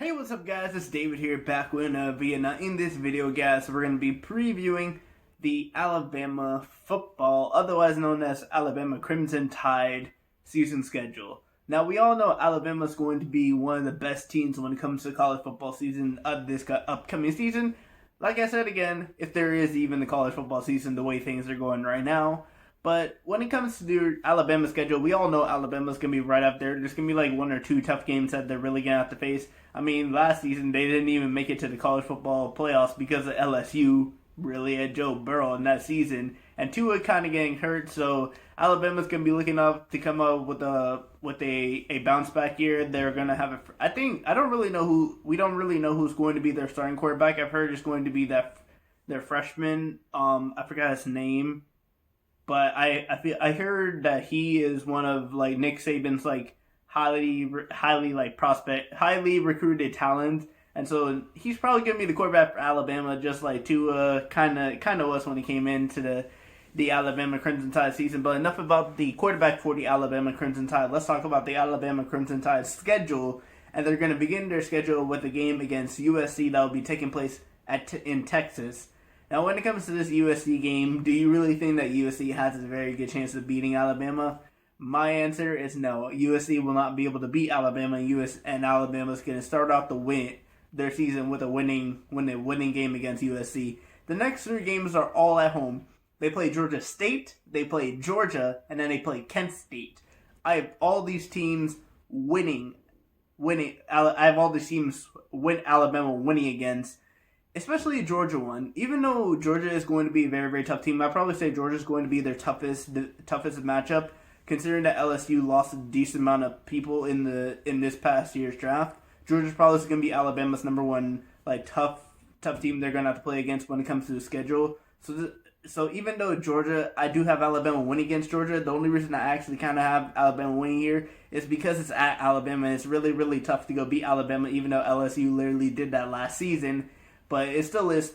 Hey, what's up guys, it's David here back with another video. Now in this video guys, we're going to be previewing the Alabama football, otherwise known as Alabama Crimson Tide season schedule. Now we all know Alabama's going to be one of the best teams when it comes to college football season of this upcoming season. Like I said again, if there is even the college football season the way things are going right now. But when it comes to the Alabama schedule, we all know Alabama's going to be right up there. There's going to be like one or two tough games that they're really going to have to face. I mean, last season they didn't even make it to the college football playoffs because of LSU really had Joe Burrow in that season. And Tua kind of getting hurt, so Alabama's going to be looking up to come up with a bounce back year. They're going to have we don't really know who's going to be their starting quarterback. I've heard it's going to be their freshman. I forgot his name. But I heard that he is one of like Nick Saban's like highly recruited talent, and so he's probably gonna be the quarterback for Alabama, just like Tua kind of was when he came into the Alabama Crimson Tide season. But enough about the quarterback for the Alabama Crimson Tide. Let's talk about the Alabama Crimson Tide schedule, and they're gonna begin their schedule with a game against USC that will be taking place in Texas. Now, when it comes to this USC game, do you really think that USC has a very good chance of beating Alabama? My answer is no. USC will not be able to beat Alabama, and Alabama's going to start off their season with a winning game against USC. The next three games are all at home. They play Georgia State, they play Georgia, and then they play Kent State. I have all these teams winning. I have all these teams Alabama winning against. Especially Georgia one. Even though Georgia is going to be a very, very tough team, I'd probably say Georgia is going to be their toughest matchup, considering that LSU lost a decent amount of people in this past year's draft. Georgia's probably going to be Alabama's number one tough team they're going to have to play against when it comes to the schedule. So even though Georgia, I do have Alabama winning against Georgia, the only reason I actually kind of have Alabama winning here is because it's at Alabama. It's really, really tough to go beat Alabama, even though LSU literally did that last season. But it still is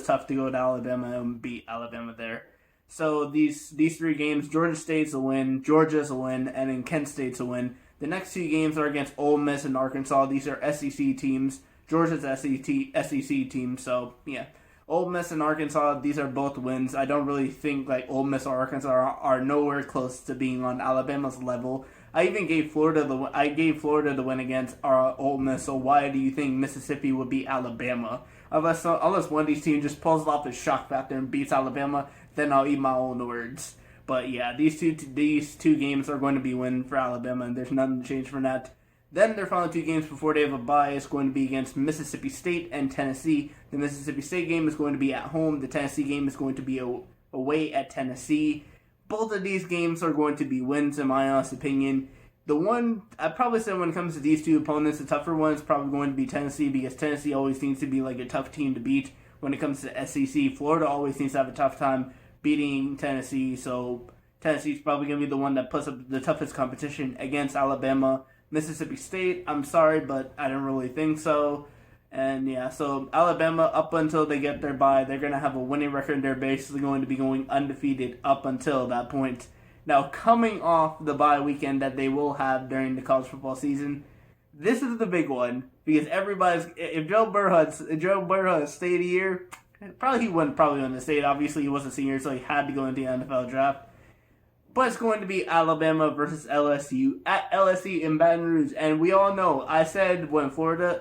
tough to go to Alabama and beat Alabama there. So these three games, Georgia State's a win, Georgia's a win, and then Kent State's a win. The next two games are against Ole Miss and Arkansas. These are SEC teams. Georgia's SEC team. So yeah, Ole Miss and Arkansas, these are both wins. I don't really think Ole Miss or Arkansas are nowhere close to being on Alabama's level. I even gave Florida the win against Ole Miss. So why do you think Mississippi would beat Alabama? Unless one of these teams just pulls off the shock factor and beats Alabama, then I'll eat my own words. But yeah, these two games are going to be win for Alabama, and there's nothing to change from that. Then their final two games before they have a bye is going to be against Mississippi State and Tennessee. The Mississippi State game is going to be at home. The Tennessee game is going to be away at Tennessee. Both of these games are going to be wins, in my honest opinion. The one, I'd probably say when it comes to these two opponents, the tougher one is probably going to be Tennessee, because Tennessee always seems to be a tough team to beat when it comes to SEC. Florida always seems to have a tough time beating Tennessee, so Tennessee's probably going to be the one that puts up the toughest competition against Alabama. Mississippi State, I'm sorry, but I don't really think so. And yeah, so Alabama, up until they get their bye, they're going to have a winning record. They're basically going to be going undefeated up until that point. Now, coming off the bye weekend that they will have during the college football season, this is the big one, because if Joe Burrow stayed a year, he wouldn't have stayed. Obviously, he was a senior, so he had to go into the NFL draft. But it's going to be Alabama versus LSU at LSU in Baton Rouge. And we all know, I said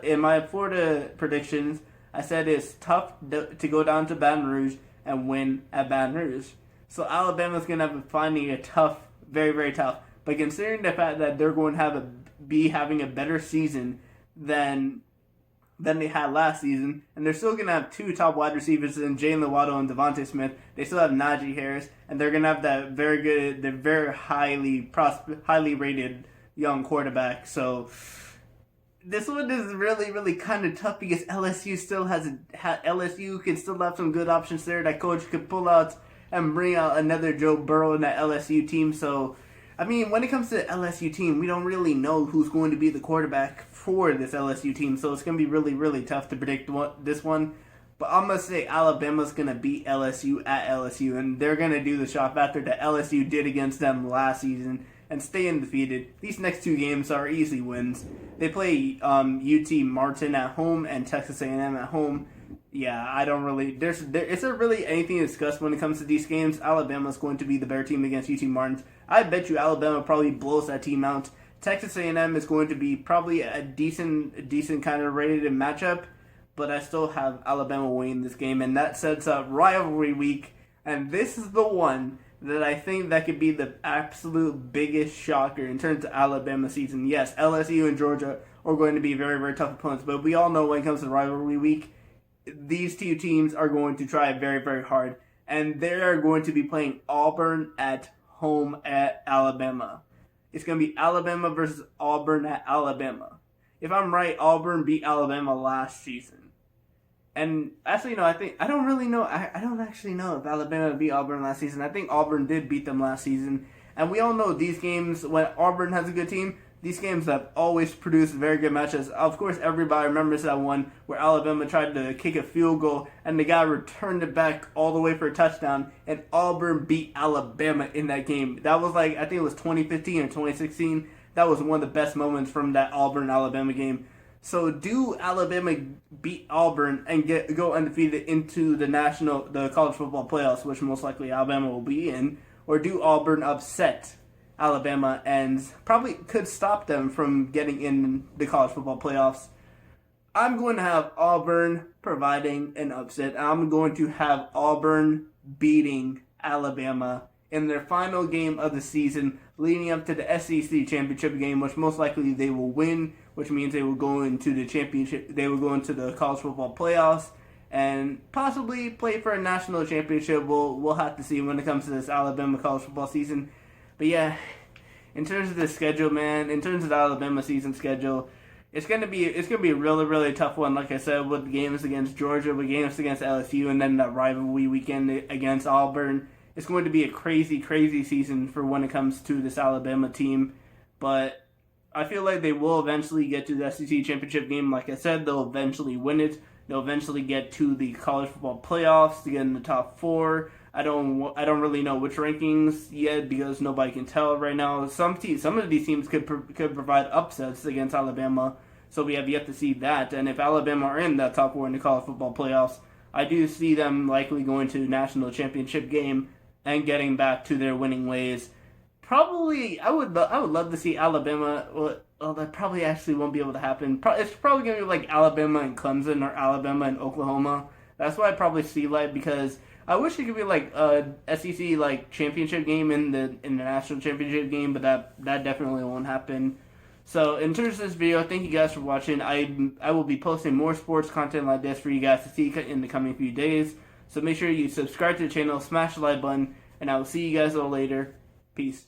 in my Florida predictions, I said it's tough to go down to Baton Rouge and win at Baton Rouge. So Alabama's going to finding it tough, very, very tough. But considering the fact that they're going to be having a better season than they had last season, and they're still going to have two top wide receivers in Jalen Waddle and Devontae Smith. They still have Najee Harris, and they're going to have that very highly rated young quarterback. So this one is really, really kind of tough, because LSU can still have some good options there. That coach could pull out and bring out another Joe Burrow in that LSU team. So, I mean, when it comes to the LSU team, we don't really know who's going to be the quarterback for this LSU team. So it's going to be really, really tough to predict this one. But I'm going to say Alabama's going to beat LSU at LSU. And they're going to do the shot factor that LSU did against them last season. and stay undefeated. These next two games are easy wins. They play UT Martin at home and Texas A&M at home. Yeah, I don't really. Is there really anything to discuss when it comes to these games? Alabama's going to be the better team against UT Martin. I bet you Alabama probably blows that team out. Texas A&M is going to be probably a decent kind of rated matchup, but I still have Alabama winning this game, and that sets up rivalry week. And this is the one that I think that could be the absolute biggest shocker in terms of Alabama season. Yes, LSU and Georgia are going to be very, very tough opponents, but we all know when it comes to rivalry week, these two teams are going to try very, very hard, and they are going to be playing Auburn at home at Alabama. It's going to be Alabama versus Auburn at Alabama. If I'm right, Auburn beat Alabama last season. And actually, no, I don't really know. I don't actually know if Alabama beat Auburn last season. I think Auburn did beat them last season. And we all know these games, when Auburn has a good team, these games have always produced very good matches. Of course, everybody remembers that one where Alabama tried to kick a field goal and the guy returned it back all the way for a touchdown, and Auburn beat Alabama in that game. That was I think it was 2015 or 2016. That was one of the best moments from that Auburn-Alabama game. So do Alabama beat Auburn and go undefeated into the college football playoffs, which most likely Alabama will be in, or do Auburn upset Alabama and probably could stop them from getting in the college football playoffs? I'm going to have Auburn providing an upset. I'm going to have Auburn beating Alabama in their final game of the season, leading up to the SEC championship game, which most likely they will win, which means they will go into the championship. They will go into the college football playoffs and possibly play for a national championship. We'll have to see when it comes to this Alabama college football season. But yeah, in terms of the schedule, man, in terms of the Alabama season schedule, it's gonna be a really, really tough one. Like I said, with games against Georgia, with games against LSU, and then that rivalry weekend against Auburn. It's going to be a crazy, crazy season for when it comes to this Alabama team. But I feel like they will eventually get to the SEC championship game. Like I said, they'll eventually win it. They'll eventually get to the college football playoffs to get in the top four. I don't really know which rankings yet because nobody can tell right now. Some of these teams could provide upsets against Alabama, so we have yet to see that. And if Alabama are in that top four in the college football playoffs, I do see them likely going to the national championship game and getting back to their winning ways. Probably, I would love to see Alabama. Well, that probably actually won't be able to happen. It's probably going to be like Alabama and Clemson or Alabama and Oklahoma. That's what I probably see because I wish it could be like a SEC championship game in the national championship game, but that definitely won't happen. So in terms of this video, thank you guys for watching. I will be posting more sports content like this for you guys to see in the coming few days. So make sure you subscribe to the channel, smash the like button, and I will see you guys all later. Peace.